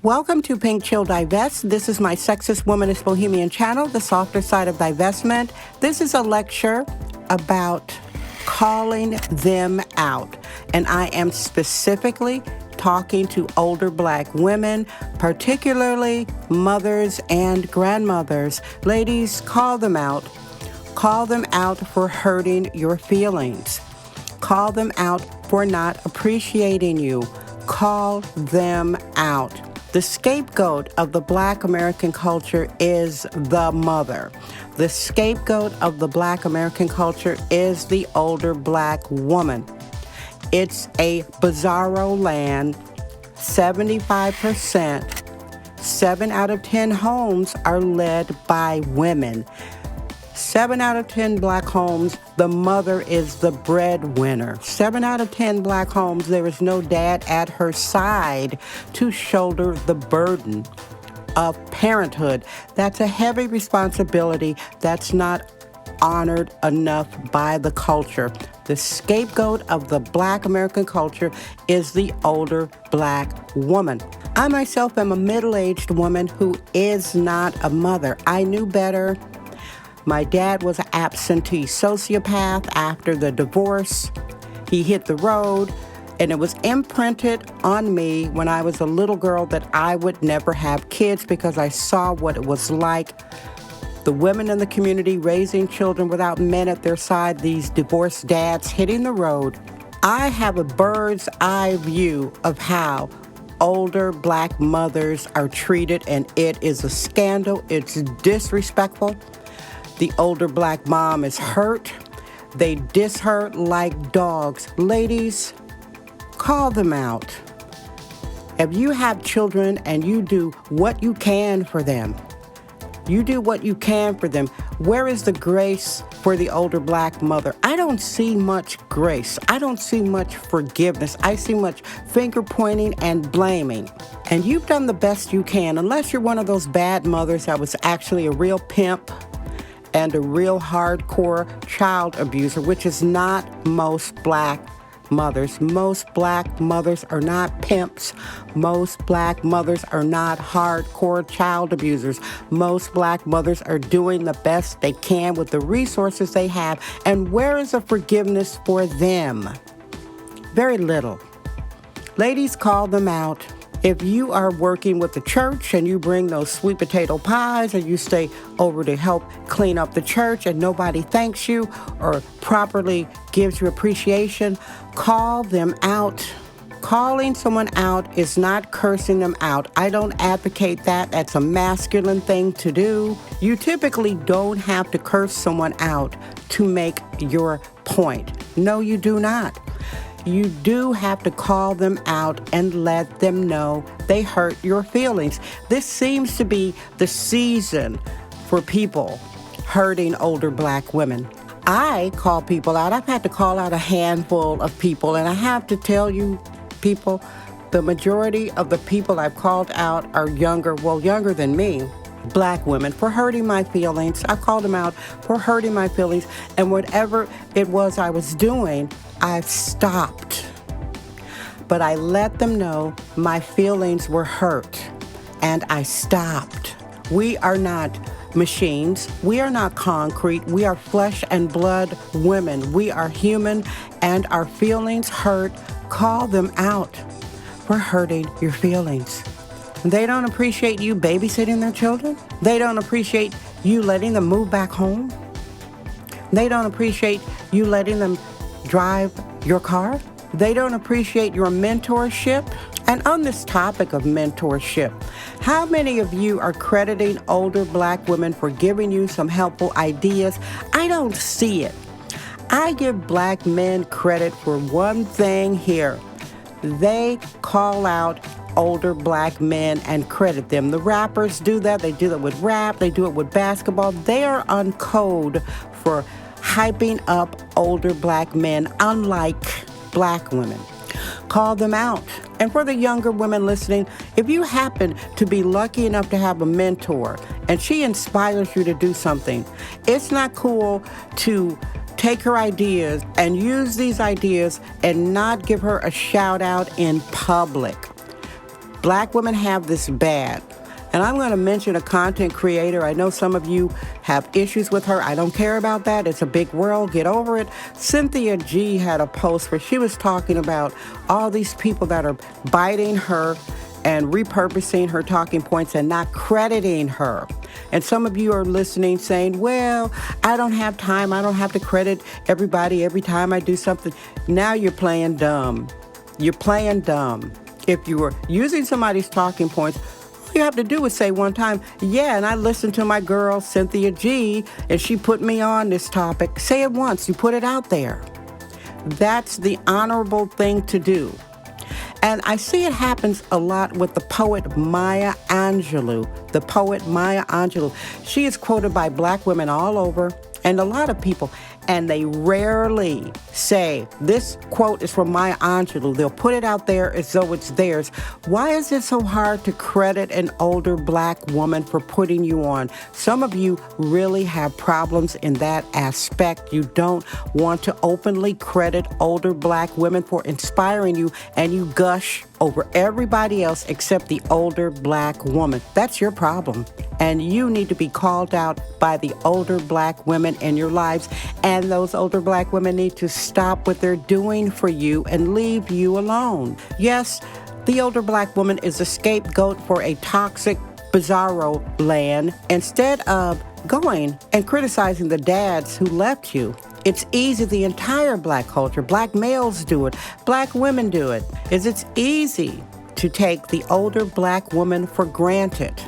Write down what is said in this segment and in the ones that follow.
Welcome to Pink Chill Divest. This is my Sexist Womanist Bohemian channel, the softer side of divestment. This is a lecture about calling them out. And I am specifically talking to older Black women, particularly mothers and grandmothers. Ladies, call them out. Call them out for hurting your feelings. Call them out for not appreciating you. Call them out. The scapegoat of the Black American culture is the mother. The scapegoat of the Black American culture is the older Black woman. It's a bizarro land. 75%, 7 out of 10 homes are led by women. 7 out of 10 Black homes, the mother is the breadwinner. 7 out of 10 Black homes, there is no dad at her side to shoulder the burden of parenthood. That's a heavy responsibility that's not honored enough by the culture. The scapegoat of the Black American culture is the older Black woman. I myself am a middle-aged woman who is not a mother. I knew better. My dad was an absentee sociopath after the divorce. He hit the road, and it was imprinted on me when I was a little girl that I would never have kids because I saw what it was like. The women in the community raising children without men at their side, these divorced dads hitting the road. I have a bird's eye view of how older Black mothers are treated, and it is a scandal. It's disrespectful. The older Black mom is hurt. They diss her like dogs. Ladies, call them out. If you have children and you do what you can for them, you do what you can for them. Where is the grace for the older Black mother? I don't see much grace. I don't see much forgiveness. I see much finger pointing and blaming. And you've done the best you can, unless you're one of those bad mothers that was actually a real pimp and a real hardcore child abuser, which is not most Black mothers. Most Black mothers are not pimps. Most Black mothers are not hardcore child abusers. Most Black mothers are doing the best they can with the resources they have. And where is the forgiveness for them? Very little. Ladies, call them out. If you are working with the church and you bring those sweet potato pies and you stay over to help clean up the church and nobody thanks you or properly gives you appreciation, call them out. Calling someone out is not cursing them out. I don't advocate that. That's a masculine thing to do. You typically don't have to curse someone out to make your point. No, you do not. You do have to call them out and let them know they hurt your feelings. This seems to be the season for people hurting older Black women. I call people out. I've had to call out a handful of people, and I have to tell you, people, the majority of the people I've called out are younger than me, Black women, for hurting my feelings. I called them out for hurting my feelings, and whatever it was I was doing, I've stopped. But I let them know my feelings were hurt, and I stopped. We are not machines. We are not concrete. We are flesh and blood women. We are human, and our feelings hurt. Call them out for hurting your feelings. They don't appreciate you babysitting their children. They don't appreciate you letting them move back home. They don't appreciate you letting them drive your car. They don't appreciate your mentorship. And on this topic of mentorship, how many of you are crediting older Black women for giving you some helpful ideas? I don't see it. I give Black men credit for one thing here. They call out older Black men and credit them. The rappers do that. They do that with rap. They do it with basketball. They are on code for hyping up older Black men, unlike Black women. Call them out. And for the younger women listening, if you happen to be lucky enough to have a mentor and she inspires you to do something, it's not cool to take her ideas and use these ideas and not give her a shout out in public. Black women have this bad. And I'm going to mention a content creator. I know some of you have issues with her. I don't care about that. It's a big world. Get over it. Cynthia G had a post where she was talking about all these people that are biting her and repurposing her talking points and not crediting her. And some of you are listening saying, well, I don't have time. I don't have to credit everybody every time I do something. Now you're playing dumb. You're playing dumb. If you were using somebody's talking points, all you have to do is say one time, yeah, and I listened to my girl, Cynthia G, and she put me on this topic. Say it once. You put it out there. That's the honorable thing to do. And I see it happens a lot with the poet Maya Angelou. The poet Maya Angelou. She is quoted by Black women all over and a lot of people. And they rarely say, this quote is from Maya Angelou. They'll put it out there as though it's theirs. Why is it so hard to credit an older Black woman for putting you on? Some of you really have problems in that aspect. You don't want to openly credit older Black women for inspiring you, and you gush over everybody else except the older Black woman. That's your problem. And you need to be called out by the older Black women in your lives. And those older Black women need to stop what they're doing for you and leave you alone. Yes, the older Black woman is a scapegoat for a toxic bizarro land instead of going and criticizing the dads who left you. It's easy, the entire Black culture, Black males do it, Black women do it, it's easy to take the older Black woman for granted.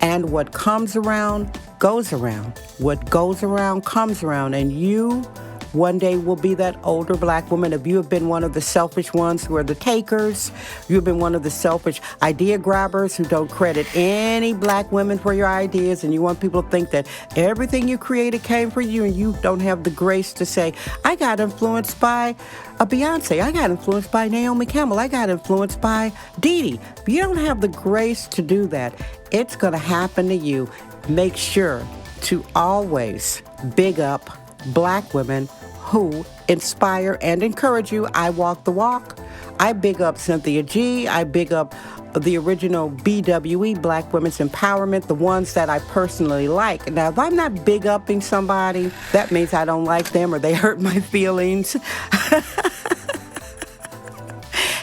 And what comes around goes around. What goes around comes around. And you one day will be that older Black woman. If you have been one of the selfish ones who are the takers, you've been one of the selfish idea grabbers who don't credit any Black women for your ideas, and you want people to think that everything you created came from you, and you don't have the grace to say, I got influenced by a Beyonce, I got influenced by Naomi Campbell, I got influenced by Dee Dee. If you don't have the grace to do that, it's going to happen to you. Make sure to always big up Black women who inspire and encourage you. I walk the walk. I big up Cynthia G. I big up the original BWE, Black Women's Empowerment, the ones that I personally like. Now, if I'm not big upping somebody, that means I don't like them or they hurt my feelings.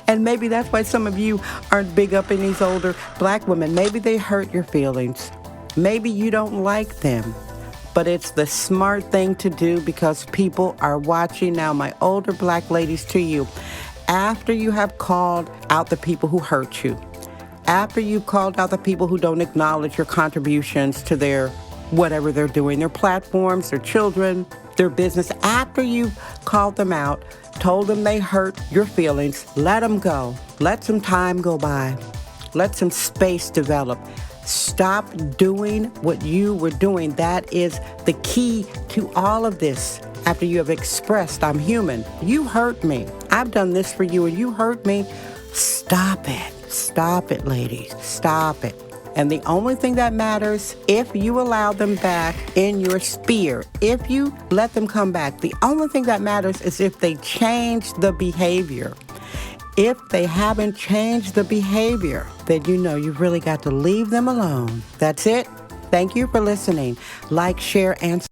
And maybe that's why some of you aren't big upping these older Black women. Maybe they hurt your feelings. Maybe you don't like them. But it's the smart thing to do because people are watching. Now, my older Black ladies, to you, after you have called out the people who hurt you, after you've called out the people who don't acknowledge your contributions to their whatever they're doing, their platforms, their children, their business, after you've called them out, told them they hurt your feelings, let them go. Let some time go by. Let some space develop. Stop doing what you were doing. That is the key to all of this. After you have expressed, I'm human. You hurt me. I've done this for you and you hurt me. Stop it. Stop it, ladies. Stop it. And the only thing that matters, if you allow them back in your sphere, if you let them come back, the only thing that matters is if they change the behavior. If they haven't changed the behavior, then you know you've really got to leave them alone. That's it. Thank you for listening. Like, share, and